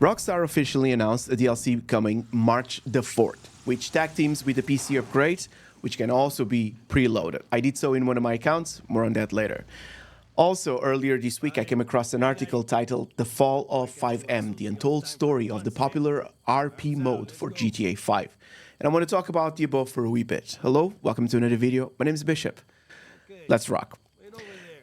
Rockstar officially announced a DLC coming March the 4th, which tag teams with a PC upgrade, which can also be preloaded. I did so in one of my accounts, more on that later. Also, earlier this week, I came across an article titled The Fall of FiveM, the untold story of the popular RP mode for GTA 5. And I want to talk about the above for a wee bit. Hello, welcome to another video. My name is Bishop. Let's rock.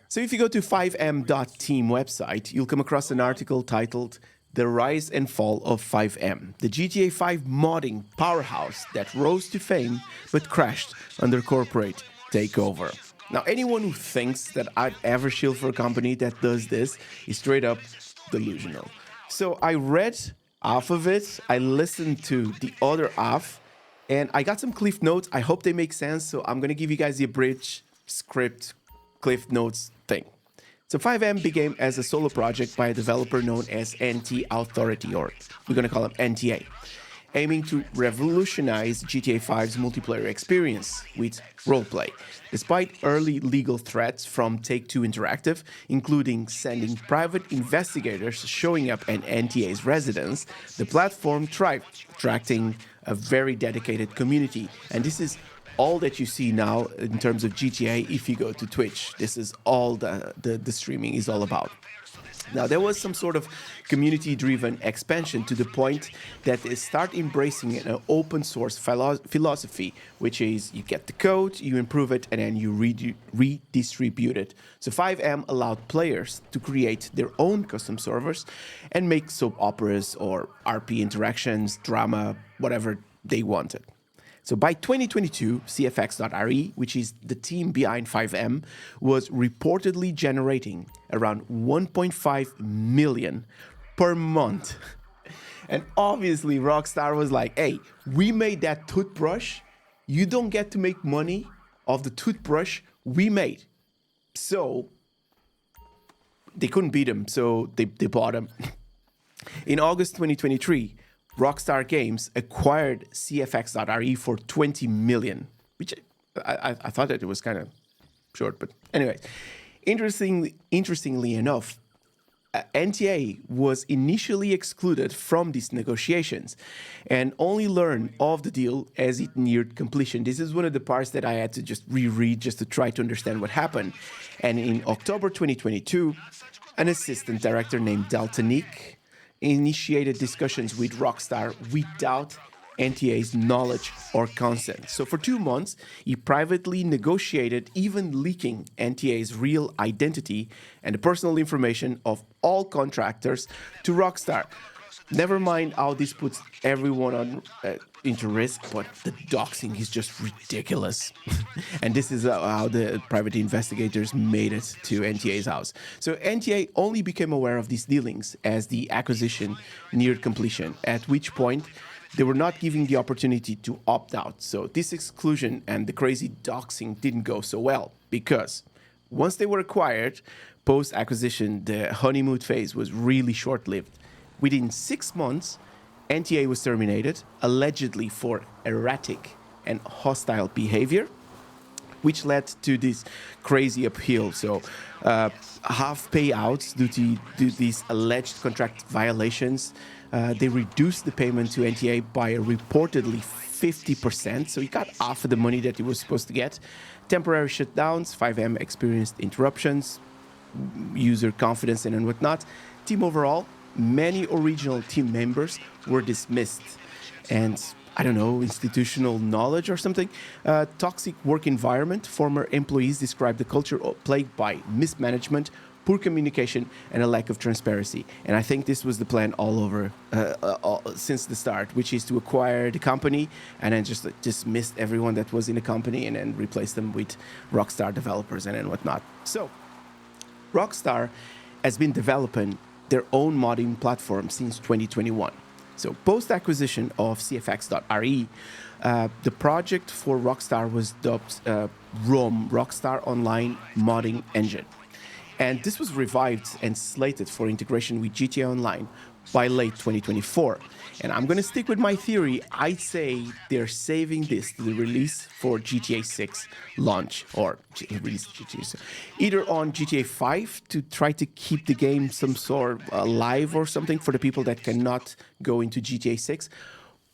So if you go to FiveM.team website, you'll come across an article titled The Rise and Fall of FiveM, the GTA 5 modding powerhouse that rose to fame but crashed under corporate takeover. Now, anyone who thinks that I'd ever shield for a company that does this is straight up delusional. So I read half of it, I listened to the other half, and I got some cliff notes. I hope they make sense, so I'm going to give you guys the abridged script cliff notes thing. So FiveM began as a solo project by a developer known as NT Authority, or we're going to call him NTA, aiming to revolutionize GTA 5's multiplayer experience with roleplay. Despite early legal threats from Take-Two Interactive, including sending private investigators showing up at NTA's residence, the platform thrived, attracting a very dedicated community. And this is all that you see now in terms of GTA if you go to Twitch. This is all the streaming is all about. Now, there was some sort of community-driven expansion to the point that they start embracing an open source philosophy, which is you get the code, you improve it, and then you redistribute it. So FiveM allowed players to create their own custom servers and make soap operas or RP interactions, drama, whatever they wanted. So by 2022, CFX.re, which is the team behind FiveM, was reportedly generating around 1.5 million per month. And obviously Rockstar was like, hey, we made that toothbrush. You don't get to make money off the toothbrush we made. So they couldn't beat him, so they bought him. In August 2023, Rockstar Games acquired CFX.re for 20 million, which I thought that it was kind of short, but anyway. Interestingly enough, NTA was initially excluded from these negotiations and only learned of the deal as it neared completion. This is one of the parts that I had to just reread just to try to understand what happened. And in October 2022, an assistant director named Daltonic initiated discussions with Rockstar without NTA's knowledge or consent. So for 2 months, he privately negotiated, even leaking NTA's real identity and the personal information of all contractors to Rockstar. Never mind how this puts everyone on into risk, but the doxing is just ridiculous. And this is how the private investigators made it to NTA's house. So NTA only became aware of these dealings as the acquisition neared completion, at which point they were not given the opportunity to opt out. So this exclusion and the crazy doxing didn't go so well, because once they were acquired, post-acquisition, the honeymoon phase was really short-lived. Within 6 months, NTA was terminated, allegedly for erratic and hostile behavior, which led to this crazy uphill. So half payouts due to these alleged contract violations. They reduced the payment to NTA by reportedly 50%. So he got half of the money that he was supposed to get. Temporary shutdowns, FiveM experienced interruptions, user confidence and whatnot. Team overall, many original team members were dismissed. And I don't know, institutional knowledge or something. Toxic work environment. Former employees described the culture plagued by mismanagement, poor communication, and a lack of transparency. And I think this was the plan all over since the start, which is to acquire the company and then just dismiss everyone that was in the company and then replace them with Rockstar developers and whatnot. So Rockstar has been developing their own modding platform since 2021. So post-acquisition of CFX.re, the project for Rockstar was dubbed ROM, Rockstar Online Modding Engine. And this was revived and slated for integration with GTA Online by late 2024. And I'm going to stick with my theory. I'd say they're saving this to the release for GTA 6 launch, or release GTA 6, either on GTA 5 to try to keep the game some sort alive or something for the people that cannot go into GTA 6.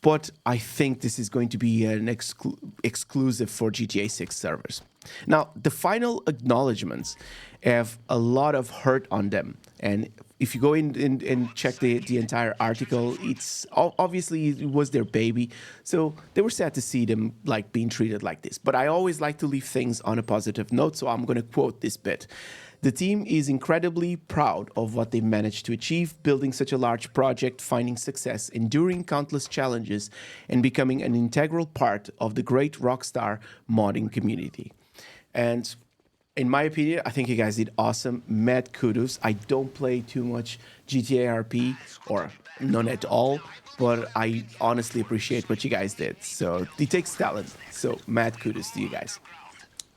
But I think this is going to be an exclusive for GTA 6 servers. Now, the final acknowledgements have a lot of hurt on them. And if you go in and check the entire article, it's obviously it was their baby. So they were sad to see them like being treated like this. But I always like to leave things on a positive note. So I'm going to quote this bit. The team is incredibly proud of what they managed to achieve, building such a large project, finding success, enduring countless challenges, and becoming an integral part of the great Rockstar modding community. And in my opinion, I think you guys did awesome. Mad kudos. I don't play too much GTA RP, or none at all, but I honestly appreciate what you guys did. So it takes talent. So mad kudos to you guys.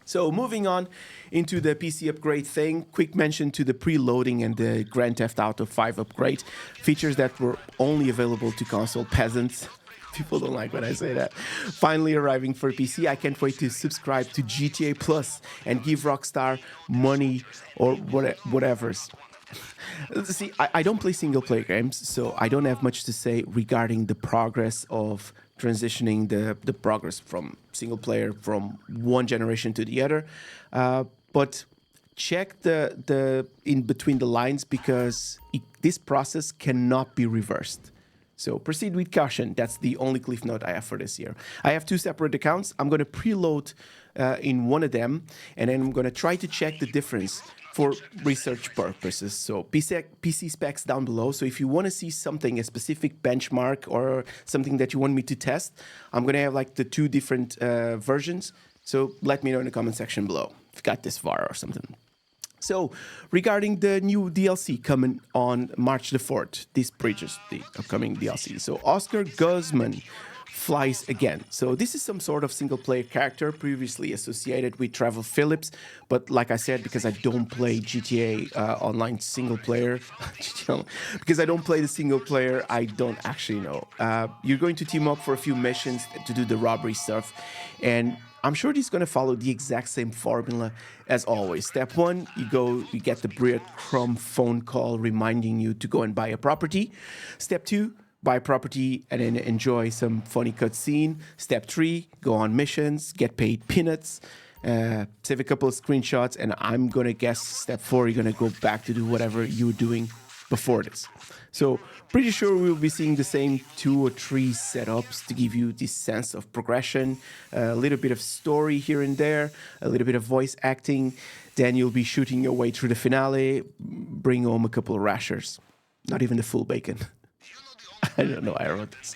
So moving on into the PC upgrade thing, quick mention to the preloading and the Grand Theft Auto 5 upgrade, features that were only available to console peasants. People don't like when I say that. Finally arriving for PC, I can't wait to subscribe to GTA Plus and give Rockstar money or whatever. See, I don't play single player games, so I don't have much to say regarding the progress of transitioning the progress from single player from one generation to the other. But check the in between the lines, because this process cannot be reversed. So proceed with caution. That's the only cliff note I have for this year. I have two separate accounts. I'm going to preload in one of them, and then I'm going to try to check the difference for research purposes. So PC specs down below. So if you want to see something, a specific benchmark or something that you want me to test, I'm going to have like the two different versions. So let me know in the comment section below if you got this far or something. So regarding the new DLC coming on March the 4th, this bridges the upcoming DLC. So Oscar Guzman flies again. So this is some sort of single-player character previously associated with Trevor Phillips, but like I said, because I don't play GTA Online single-player, because I don't play the single-player, I don't actually know. You're going to team up for a few missions to do the robbery stuff, and I'm sure he's going to follow the exact same formula as always. Step one, you get the breadcrumb phone call reminding you to go and buy a property. Step two, buy a property and then enjoy some funny cutscene. Step three, go on missions, get paid peanuts, save a couple of screenshots, and I'm going to guess step four, you're going to go back to do whatever you were doing before this. So pretty sure we'll be seeing the same 2 or 3 setups to give you this sense of progression, a little bit of story here and there, a little bit of voice acting. Then you'll be shooting your way through the finale, bring home a couple of rashers, not even the full bacon. I don't know why I wrote this.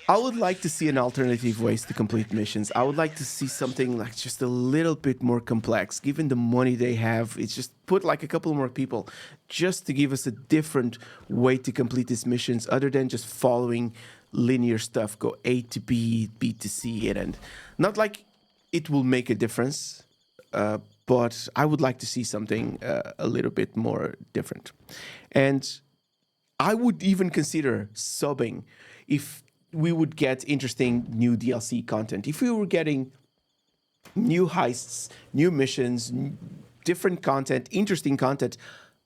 I would like to see an alternative ways to complete missions. I would like to see something like just a little bit more complex. Given the money they have, it's just put like a couple more people just to give us a different way to complete these missions other than just following linear stuff. Go A to B, B to C, and not like it will make a difference, but I would like to see something a little bit more different. And I would even consider subbing if we would get interesting new DLC content. If we were getting new heists, new missions, different content, interesting content,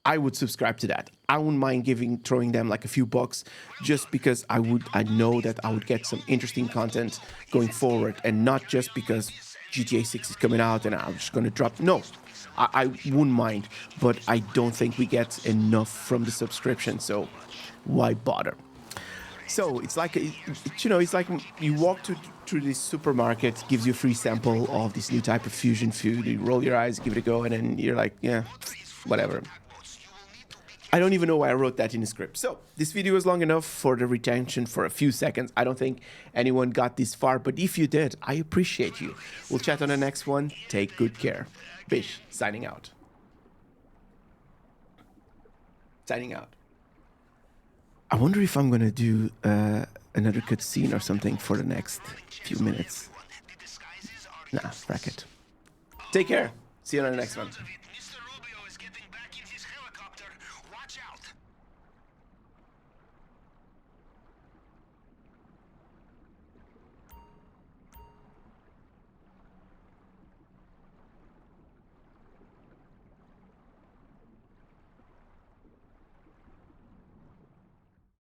I would subscribe to that. I wouldn't mind throwing them like a few bucks just because I know that I would get some interesting content going forward, and not just because GTA 6 is coming out and I'm just going to drop. No, I wouldn't mind, but I don't think we get enough from the subscription, so why bother? So it's like, it's like you walk through this supermarket, gives you a free sample of this new type of fusion food. You roll your eyes, give it a go, and then you're like, yeah, whatever. I don't even know why I wrote that in the script. So this video is long enough for the retention for a few seconds. I don't think anyone got this far, but if you did, I appreciate you. We'll chat on the next one. Take good care. Bish, signing out. Signing out. I wonder if I'm going to do another cutscene or something for the next few minutes. Nah, bracket. Take care. See you on the next one.